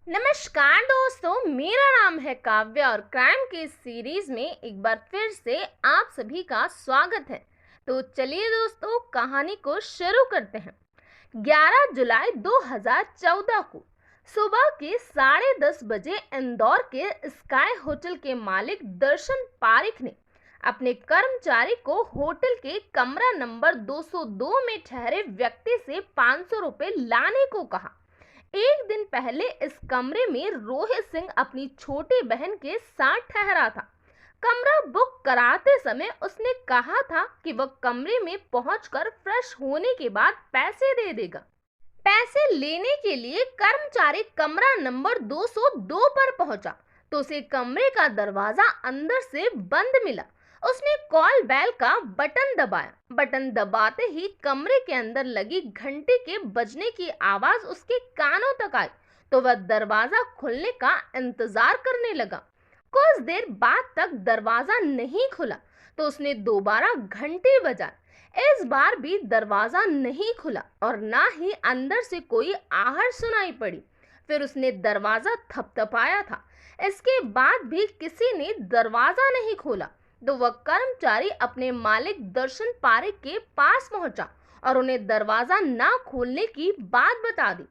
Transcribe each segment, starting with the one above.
नमस्कार दोस्तों, मेरा नाम है काव्या और क्राइम के सीरीज में एक बार फिर से आप सभी का स्वागत है। तो चलिए दोस्तों, कहानी को शुरू करते हैं। 11 जुलाई 2014 को सुबह के 10:30 बजे इंदौर के स्काई होटल के मालिक दर्शन पारिक ने अपने कर्मचारी को होटल के कमरा नंबर 202 में ठहरे व्यक्ति से 500 रुपए लाने को कहा। एक दिन पहले इस कमरे में रोहित सिंह अपनी छोटी बहन के साथ ठहरा था। कमरा बुक कराते समय उसने कहा था कि वह कमरे में पहुंचकर फ्रेश होने के बाद पैसे दे देगा। पैसे लेने के लिए कर्मचारी कमरा नंबर 202 पर पहुंचा तो उसे कमरे का दरवाजा अंदर से बंद मिला। उसने कॉल बेल का बटन दबाया। बटन दबाते ही कमरे के अंदर लगी घंटी के बजने की आवाज उसके कानों तक आई तो वह दरवाजा खुलने का इंतजार करने लगा। कुछ देर बाद तक दरवाजा नहीं खुला तो उसने दोबारा घंटी बजाई। इस बार भी दरवाजा नहीं खुला और ना ही अंदर से कोई आहट सुनाई पड़ी। फिर उसने दरवाजा थपथपाया था। इसके बाद भी किसी ने दरवाजा नहीं खोला तो वह कर्मचारी अपने मालिक दर्शन पारिक के पास पहुंचा और उन्हें दरवाजा ना खोलने की बात बता दी।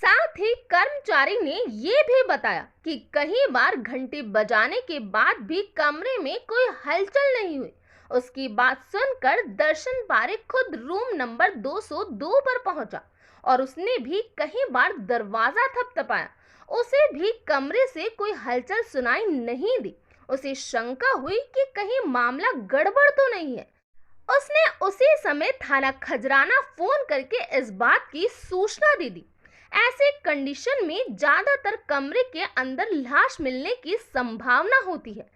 साथ ही कर्मचारी ने ये भी बताया कि कई बार घंटी बजाने के बाद भी कमरे में कोई हलचल नहीं हुई। उसकी बात सुनकर दर्शन पारिक खुद रूम नंबर 202 पर पहुंचा और उसने भी कई बार दरवाजा थपथपाया। उसे भी कमरे से कोई हलचल सुनाई नहीं दी। उसे शंका हुई कि कहीं मामला गड़बड़ तो नहीं है। उसने उसी समय थाना खजराना फोन करके इस बात की सूचना दे दी। ऐसे कंडीशन में ज्यादातर कमरे के अंदर लाश मिलने की संभावना होती है,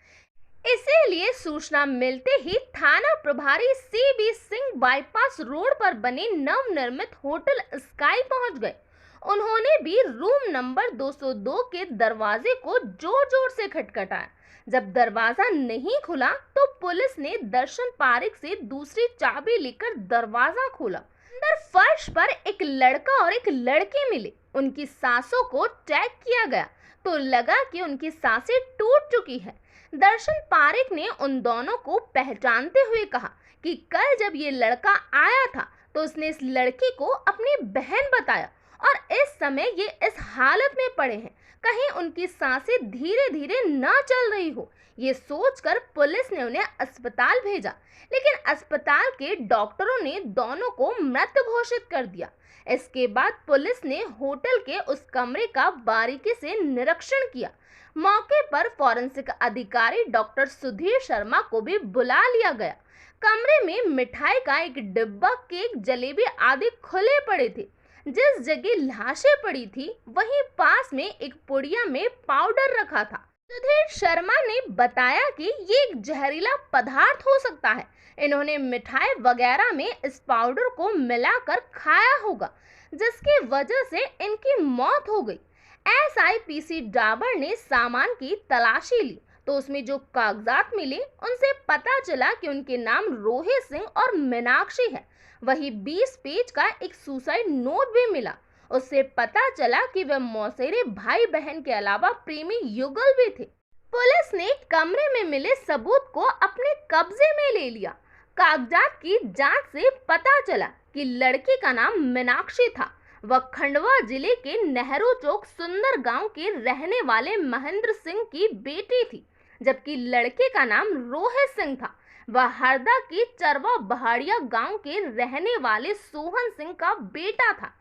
इसीलिए सूचना मिलते ही थाना प्रभारी CB सिंह बाईपास रोड पर बने नवनिर्मित होटल स्काई पहुंच गए। उन्होंने भी रूम नंबर 202 के दरवाजे को जोर जोर से खटखटाया। जब दरवाजा नहीं खुला तो पुलिस ने दर्शन पारिक से दूसरी चाबी लेकर दरवाजा खोला। अंदर फर्श पर एक लड़का और एक लड़की मिले। उनकी सांसों को चेक किया गया तो लगा कि उनकी सांसें टूट चुकी है। दर्शन पारिक ने उन दोनों को पहचानते हुए कहा कि कल जब ये लड़का आया था तो उसने इस लड़की को अपनी बहन बताया और इस समय ये इस हालत में पड़े हैं, कहीं उनकी सांसें धीरे धीरे न चल रही हो। ये सोचकर पुलिस ने उन्हें अस्पताल भेजा, लेकिन अस्पताल के डॉक्टरों ने दोनों को मृत घोषित कर दिया। इसके बाद पुलिस ने होटल के उस कमरे का बारीकी से निरीक्षण किया। मौके पर फॉरेंसिक अधिकारी डॉक्टर सुधीर शर्मा को भी बुला लिया गया। कमरे में मिठाई का एक डिब्बा, केक, जलेबी आदि खुले पड़े थे। जिस जगह लाशें पड़ी थी वहीं पास में एक पुड़िया में पाउडर रखा था। सुधीर शर्मा ने बताया कि ये एक जहरीला पदार्थ हो सकता है। इन्होंने मिठाई वगैरह में इस पाउडर को मिलाकर खाया होगा, जिसकी वजह से इनकी मौत हो गई। SIPC डाबर ने सामान की तलाशी ली तो उसमें जो कागजात मिले उनसे पता चला कि उनके नाम रोहित सिंह और मीनाक्षी है। वही 20 पेज का एक सुसाइड नोट भी मिला। उससे पता चला कि वे मौसेरे भाई बहन के अलावा प्रेमी युगल भी थे। पुलिस ने कमरे में मिले सबूत को अपने कब्जे में ले लिया। कागजात की जांच से पता चला कि लड़की का नाम मीनाक्षी था। वह खंडवा जिले के नेहरू चौक सुंदर गांव के रहने वाले महेंद्र सिंह की बेटी थी, जबकि लड़के का नाम रोहित सिंह था। वह हरदा की चरवा बहाड़िया गांव के रहने वाले सोहन सिंह का बेटा था।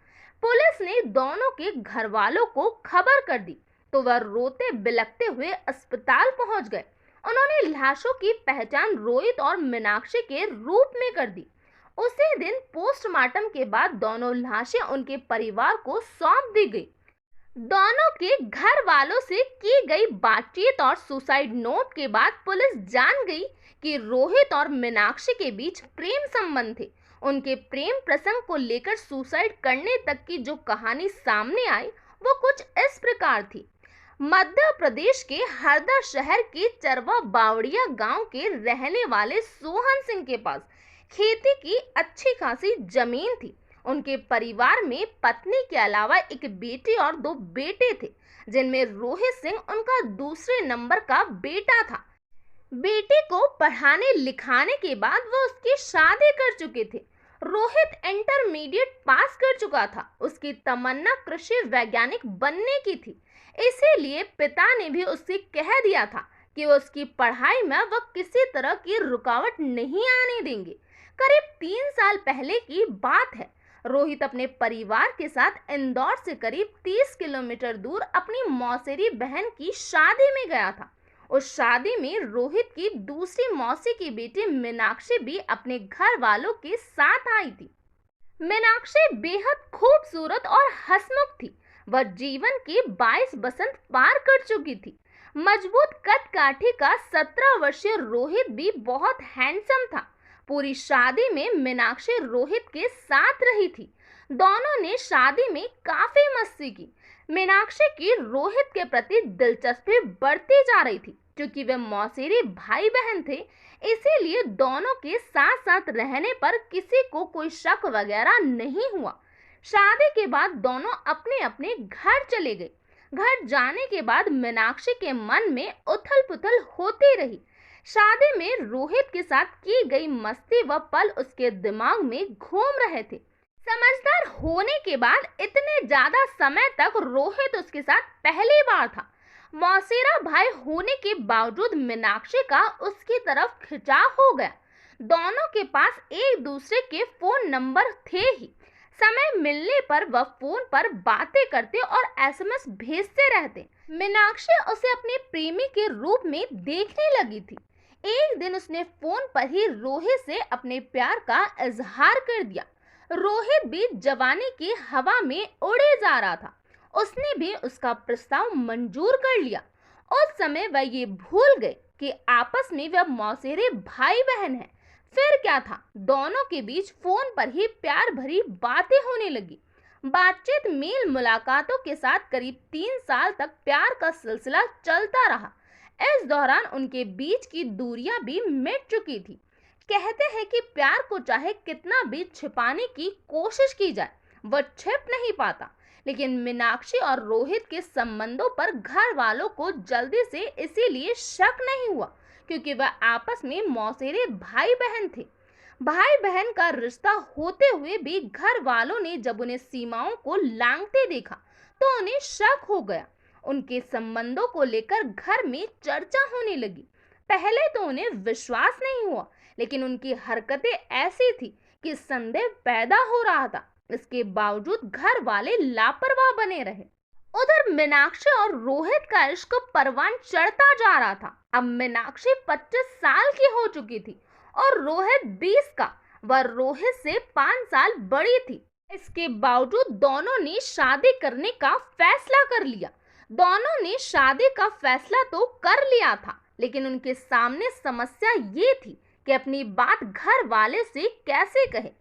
पुलिस ने दोनों के घर वालों को खबर कर दी तो वह रोते बिलखते हुए अस्पताल पहुंच गए। उन्होंने लाशों की पहचान रोहित और मीनाक्षी के रूप में कर दी। उसी दिन पोस्टमार्टम के बाद दोनों लाशें उनके परिवार को सौंप दी गई। दोनों के घर वालों से की गई बातचीत और सुसाइड नोट के बाद पुलिस जान गई कि रोहित और मीनाक्षी के बीच प्रेम संबंध थे। उनके प्रेम प्रसंग को लेकर सुसाइड करने तक की जो कहानी सामने आई वो कुछ इस प्रकार थी। मध्य प्रदेश के हरदा शहर के चरवा बावड़िया गांव के रहने वाले सोहन सिंह के पास खेती की अच्छी खासी जमीन थी। उनके परिवार में पत्नी के अलावा एक बेटी और दो बेटे थे, जिनमें रोहित सिंह उनका दूसरे नंबर का बेटा था। बेटी को पढ़ाने लिखाने के बाद वो उसकी शादी कर चुके थे। रोहित इंटरमीडिएट पास कर चुका था। उसकी तमन्ना कृषि वैज्ञानिक बनने की थी। इसीलिए पिता ने भी उससे कह दिया था कि वो उसकी पढ़ाई में वह किसी तरह की रुकावट नहीं आने देंगे। करीब 3 साल पहले की बात है। रोहित अपने परिवार के साथ इंदौर से करीब 30 किलोमीटर दूर अपनी मौसेरी बहन की शादी में गया था। उस शादी में रोहित की दूसरी मौसी की बेटी मीनाक्षी भी अपने घर वालों के साथ आई थी। मीनाक्षी बेहद खूबसूरत और हंसमुख थी। वह जीवन के 22 बसंत पार कर चुकी थी। मजबूत कद काठी का 17 वर्षीय रोहित भी बहुत हैंडसम था। पूरी शादी में मीनाक्षी रोहित के साथ रही थी। दोनों ने शादी में काफी मस्ती की। मीनाक्षी की रोहित के प्रति दिलचस्पी बढ़ती जा रही थी। क्योंकि वे मौसेरी भाई बहन थे, इसीलिए दोनों के साथ साथ रहने पर किसी को कोई शक वगैरह नहीं हुआ। शादी के बाद दोनों अपने अपने घर चले गए। घर जाने के बाद मीनाक्षी के मन में उथल पुथल होती रही। शादी में रोहित के साथ की गई मस्ती व पल उसके दिमाग में घूम रहे थे। समझदार होने के बाद इतने ज्यादा समय तक रोहित उसके साथ पहली बार था। मौसेरा भाई होने के बावजूद मीनाक्षी का उसकी तरफ खिंचाव हो गया। दोनों के पास एक दूसरे के फोन नंबर थे ही। समय मिलने पर वह फोन पर बातें करते और एसएमएस भेजते रहते। मीनाक्षी उसे अपने प्रेमी के रूप में देखने लगी थी। एक दिन उसने फोन पर ही रोहित से अपने प्यार का इजहार कर दिया। रोहित भी जवानी की हवा में उड़े जा रहा था। उसने भी उसका प्रस्ताव मंजूर कर लिया। उस समय वह ये भूल गए कि आपस में वह मौसेरे भाई बहन हैं। फिर क्या था, दोनों के बीच फोन पर ही प्यार भरी बातें होने लगी। बातचीत मेल मुलाकातों के साथ करीब 3 साल तक प्यार का सिलसिला चलता रहा। इस दौरान उनके बीच की दूरियां भी मिट चुकी थी। कहते हैं कि प्यार को चाहे कितना भी छिपाने की कोशिश की जाए, वह छिप नहीं पाता। लेकिन मीनाक्षी और रोहित के संबंधों पर घर वालों को जल्दी से इसीलिए शक नहीं हुआ क्योंकि वह आपस में मौसेरे भाई बहन थे। भाई बहन का रिश्ता होते हुए भी घर वालों ने जब उन्हें सीमाओं को लांघते देखा तो उन्हें शक हो गया। उनके संबंधों को लेकर घर में चर्चा होने लगी। पहले तो उन्हें विश्वास नहीं हुआ, लेकिन उनकी हरकतें ऐसी थी कि संदेह पैदा हो रहा था। इसके बावजूद घर वाले लापरवाह बने रहे। उधर मीनाक्षी और रोहित का इश्क परवान चढ़ता जा रहा था। अब मीनाक्षी 25 साल की हो चुकी थी और रोहित 20 का। वह रोहित से 5 साल बड़ी थी। इसके बावजूद दोनों ने शादी करने का फैसला कर लिया। दोनों ने शादी का फैसला तो कर लिया था, लेकिन उनके सामने समस्या ये थी कि अपनी बात घर वाले से कैसे कहे।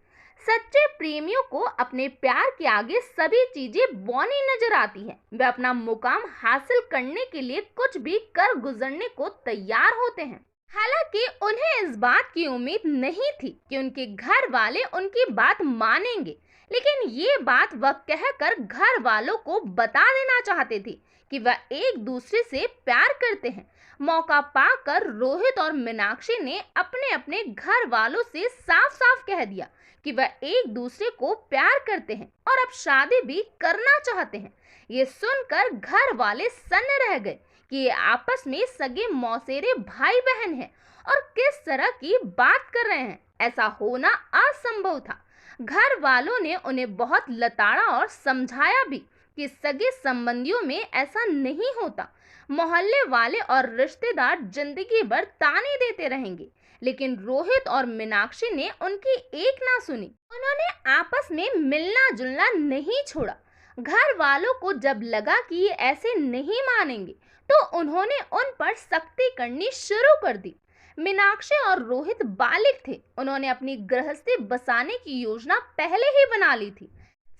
सच्चे प्रेमियों को अपने प्यार के आगे सभी चीजें बौनी नजर आती है। वे अपना मुकाम हासिल करने के लिए कुछ भी कर गुजरने को तैयार होते हैं। हालांकि उन्हें इस बात की उम्मीद नहीं थी कि उनके घर वाले उनकी बात मानेंगे, लेकिन ये बात वह कहकर घर वालों को बता देना चाहते थे कि वह एक दूसरे से प्यार करते हैं। मौका पाकर रोहित और मीनाक्षी ने अपने अपने घर वालों से साफ साफ कह दिया कि वह एक दूसरे को प्यार करते हैं और अब शादी भी करना चाहते हैं। ये सुनकर घर वाले सन्न रह गए कि ये आपस में सगे मौसेरे भाई बहन हैं और किस तरह की बात कर रहे हैं। ऐसा होना असंभव था। घर वालों ने उन्हें बहुत लताड़ा और समझाया भी कि सगे संबंधियों में ऐसा नहीं होता। मोहल्ले वाले और रिश्तेदार जिंदगी भर ताने देते रहेंगे, लेकिन रोहित और मीनाक्षी ने उनकी एक ना सुनी। उन्होंने आपस में मिलना जुलना नहीं छोड़ा। घर वालों को जब लगा कि ये ऐसे नहीं मानेंगे तो उन्होंने उन पर सख्ती करनी शुरू कर दी। मीनाक्षी और रोहित बालिग थे। उन्होंने अपनी गृहस्थी बसाने की योजना पहले ही बना ली थी।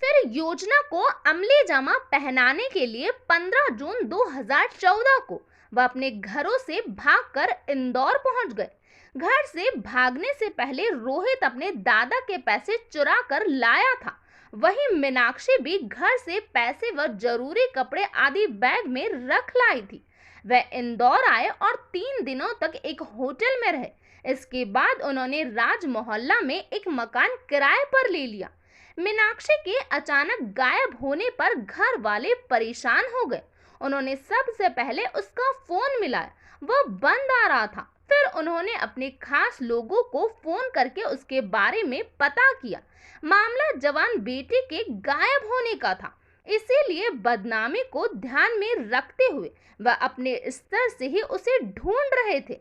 फिर योजना को अमली जामा पहनाने के लिए 15 जून 2014 को वह अपने घरों से भागकर इंदौर पहुंच गए। घर से भागने से पहले रोहित अपने दादा के पैसे चुरा कर लाया था। वहीं मीनाक्षी भी घर से पैसे व जरूरी कपड़े आदि बैग में रख लाई थी। वह इंदौर आए और 3 दिनों तक एक होटल में रहे। इसके बाद उन्होंने राज मोहल्ला में एक मकान किराए पर ले लिया। मीनाक्षी के अचानक गायब होने पर घर वाले परेशान हो गए। उन्होंने सबसे पहले उसका फोन मिलाया, वह बंद आ रहा था। फिर उन्होंने अपने खास लोगों को फोन करके उसके बारे में पता किया। मामला जवान बेटे के गायब होने का था, इसीलिए बदनामी को ध्यान में रखते हुए वह अपने स्तर से ही उसे ढूंढ रहे थे।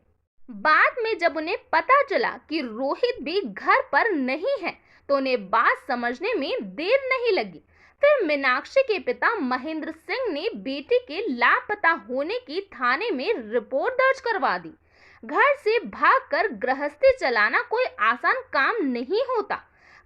बाद में जब उन्हें पता चला कि रोहित भी घर पर नहीं है, तो उन्हें बात समझने में देर नहीं लगी। फिर मीनाक्षी के पिता महेंद्र सिंह ने बेटे के लापता होने की थाने में रिपोर्ट दर्ज करवा दी। घर से भागकर गृहस्थी चलाना कोई आसान काम नहीं होता,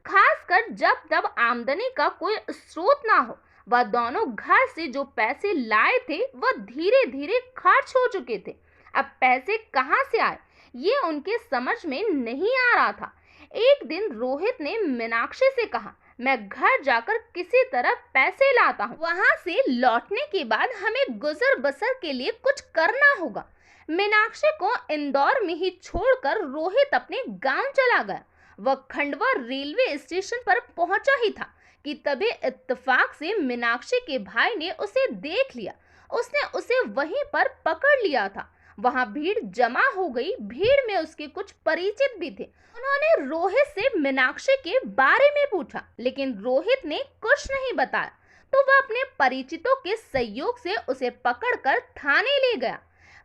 खासकर जब तब आमदनी का कोई स्रोत ना हो। वह दोनों घर से जो पैसे लाए थे वह धीरे धीरे खर्च हो चुके थे। अब पैसे कहां से आए ये उनके समझ में नहीं आ रहा था। एक दिन रोहित ने मीनाक्षी से कहा, मैं घर जाकर किसी तरह पैसे लाता हूँ, वहां से लौटने के बाद हमें गुजर बसर के लिए कुछ करना होगा। मीनाक्षी को इंदौर में ही छोड़कर रोहित अपने गांव चला गया। वह खंडवा रेलवे स्टेशन पर पहुंचा ही था कि तभी इत्तेफाक से मीनाक्षी के भाई ने उसे देख लिया। उसने उसे वहीं पर पकड़ लिया था। वहां भीड़ जमा हो गई। भीड़ में उसके कुछ परिचित भी थे। उन्होंने रोहित से मीनाक्षी के बारे में पूछा, लेकिन रोहित ने कुछ नहीं बताया। तो वह अपने परिचितों के सहयोग से उसे पकड़कर थाने ले गया।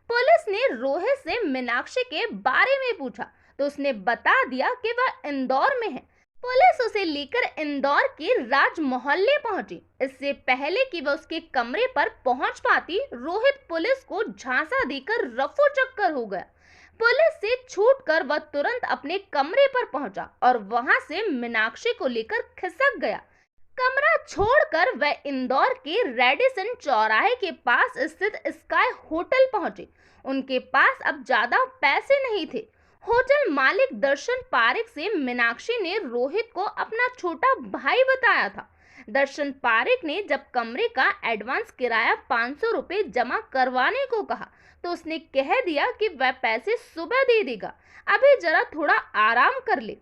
पुलिस ने रोहित से मीनाक्षी के बारे में पूछा तो उसने बता दिया कि वह इंदौर में है। पुलिस उसे लेकर इंदौर के राज मोहल्ले पहुंची। इससे पहले कि वह उसके कमरे पर पहुंच पाती, रोहित पुलिस को झांसा देकर रफू चक्कर हो गया। पुलिस से छूटकर वह तुरंत अपने कमरे पर पहुंचा और वहां से मीनाक्षी को लेकर खिसक गया। कमरा छोड़कर वह इंदौर के रेडिसन चौराहे के पास स्थित स्काई होटल पहुंचे। उनके पास अब ज्यादा पैसे नहीं थे। होटल मालिक दर्शन पारेख से मीनाक्षी ने रोहित को अपना छोटा भाई बताया था। दर्शन पारेख ने जब कमरे का एडवांस किराया 500 रुपए जमा करवाने को कहा, तो उसने कह दिया कि वह पैसे सुबह दे देगा, अभी जरा थोड़ा आराम कर ले।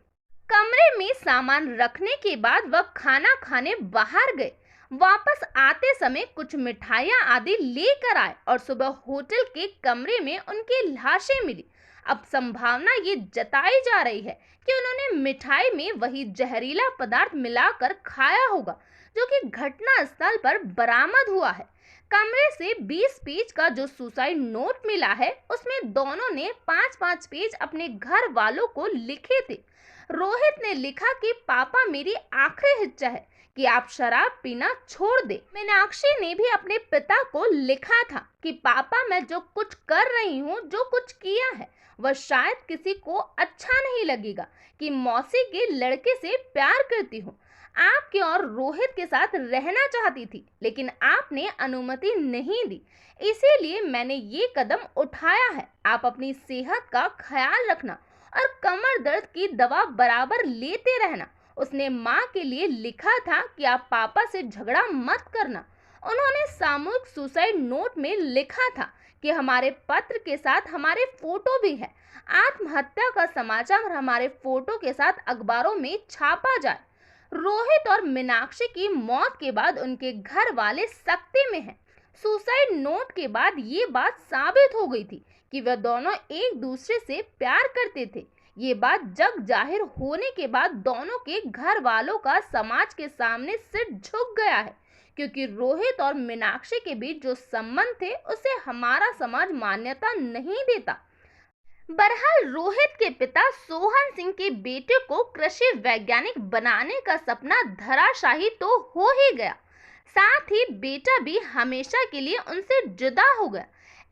कमरे में सामान रखने के बाद वह खाना खाने बाहर गए। वापस आते समय कुछ मिठाइयां आदि लेकर आए और सुबह होटल के कमरे में उनकी लाशें मिली। अब संभावना ये जताई जा रही है कि उन्होंने मिठाई में वही जहरीला पदार्थ मिलाकर खाया होगा जो कि घटना स्थल पर बरामद हुआ है। कमरे से 20 पेज का जो सुसाइड नोट मिला है, उसमें दोनों ने 5-5 पेज अपने घर वालों को लिखे थे। रोहित ने लिखा कि पापा मेरी आखिरी इच्छा है कि आप शराब पीना छोड़ दे। मीनाक्षी ने भी अपने पिता को लिखा था कि पापा मैं जो कुछ कर रही हूँ, जो कुछ किया है, वह शायद किसी को अच्छा नहीं लगेगा कि मौसी के लड़के से प्यार करती हूँ। आपके और रोहित के साथ रहना चाहती थी, लेकिन आपने अनुमति नहीं दी, इसीलिए मैंने ये कदम उठाया है। आप अपनी सेहत का ख्याल रखना और कमर दर्द की दवा बराबर लेते रहना। उसने माँ के लिए लिखा था कि आप पापा से झगड़ा मत करना। उन्होंने सामूहिक सुसाइड नोट में लिखा था कि हमारे पत्र के साथ हमारे फोटो भी है। आत्महत्या का समाचार हमारे फोटो के साथ अखबारों में छापा जाए। रोहित और मीनाक्षी की मौत के बाद उनके घर वाले सख्ती में हैं। सुसाइड नोट के बाद ये बात साबित हो गई थी कि वह दोनों एक दूसरे से प्यार करते थे। ये बात जग जाहिर होने के बाद दोनों के घर वालों का समाज के सामने सिर झुक गया है, क्योंकि रोहित और मीनाक्षी के बीच जो संबंध थे उसे हमारा समाज मान्यता नहीं देता। बहरहाल रोहित के पिता सोहन सिंह के बेटे को कृषि वैज्ञानिक बनाने का सपना धराशायी तो हो ही गया, साथ ही बेटा भी हमेशा के लिए उनसे जुदा हो गया।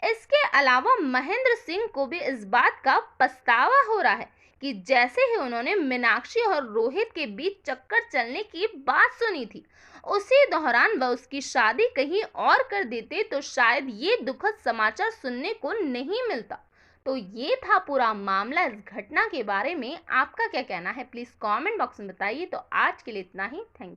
इसके अलावा महेंद्र सिंह को भी इस बात का पछतावा हो रहा है कि जैसे ही उन्होंने मीनाक्षी और रोहित के बीच चक्कर चलने की बात सुनी थी, उसी दौरान वह उसकी शादी कहीं और कर देते तो शायद ये दुखद समाचार सुनने को नहीं मिलता। तो ये था पूरा मामला। इस घटना के बारे में आपका क्या कहना है, प्लीज कमेंट बॉक्स में बताइए। तो आज के लिए इतना ही। Thank you.